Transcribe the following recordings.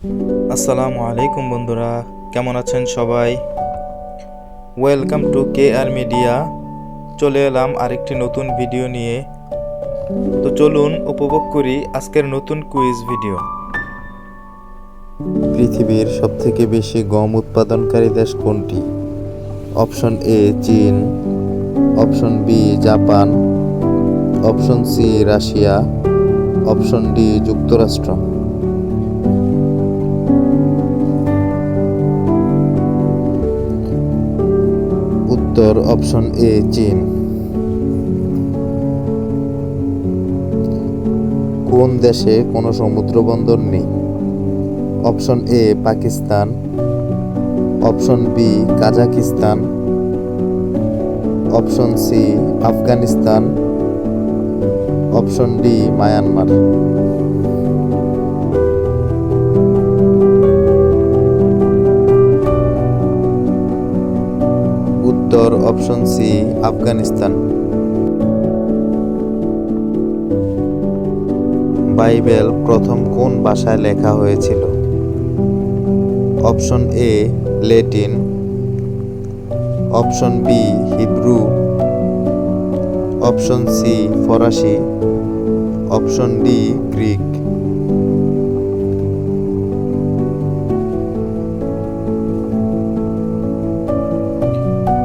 আসসালামু আলাইকুম বন্ধুরা, কেমন আছেন সবাই? Welcome to K R media. চলে এলাম আরেকটি নতুন ভিডিও নিয়ে। তো চলুন উপভোগ করি আজকের নতুন কুইজ ভিডিও। পৃথিবীর সবথেকে বেশি গম উৎপাদনকারী দেশ কোনটি? অপশন এ চীন, option B Japan, option C Russia, option D যুক্তরাষ্ট্র। উত্তর অপশন এ চীন। কোন দেশে কোনো সমুদ্র বন্দর নেই? Option A Pakistan, option B Kazakhstan, option C Afghanistan, option D Myanmar. উত্তর অপশন সি আফগানিস্তান। বাইবেল প্রথম কোন ভাষায় লেখা হয়েছিল? Option A Latin, option B Hebrew, option C ফরাসি, অপশন ডি গ্রিক।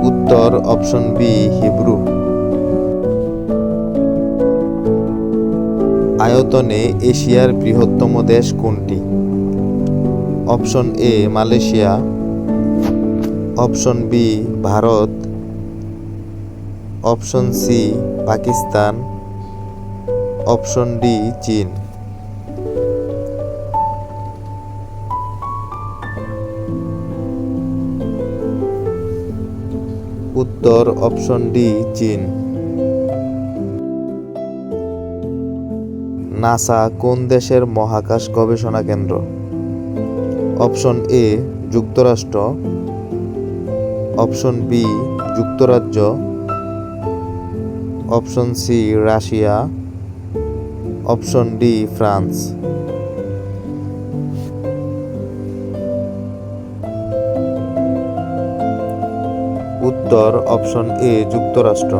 উত্তর অপশন বি হিব্রু। আয়তনে এশিয়ার বৃহত্তম দেশ কোনটি? Option A Malaysia, option B Bharat, option C Pakistan, option D চীন। উত্তর অপশন ডি চীন। নাসা কোন দেশের মহাকাশ গবেষণা কেন্দ্র? অপশন এ যুক্তরাষ্ট্র, অপশন বি যুক্তরাজ্য, option C Russia, option D France. উত্তর অপশন এ যুক্তরাষ্ট্র।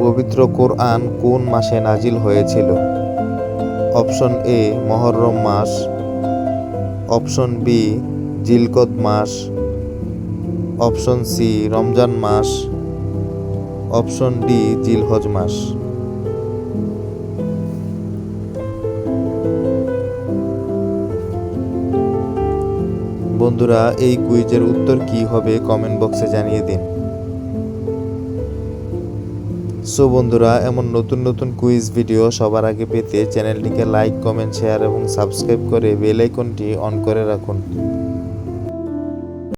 পবিত্র কোরআন কোন মাসে নাজিল হয়েছিল? অপশন এ মুহররম মাস, অপশন বি জিলকদ মাস, অপশন সি রমজান মাস, অপশন ডি জিলহজ মাস। বন্ধুরা, এই কুইজের উত্তর কি হবে কমেন্ট বক্সে জানিয়ে দিন। সো বন্ধুরা, এমন নতুন নতুন কুইজ ভিডিও সবার আগে পেতে চ্যানেলটিকে লাইক, কমেন্ট, শেয়ার এবং সাবস্ক্রাইব করে বেল আইকনটি অন করে রাখুন।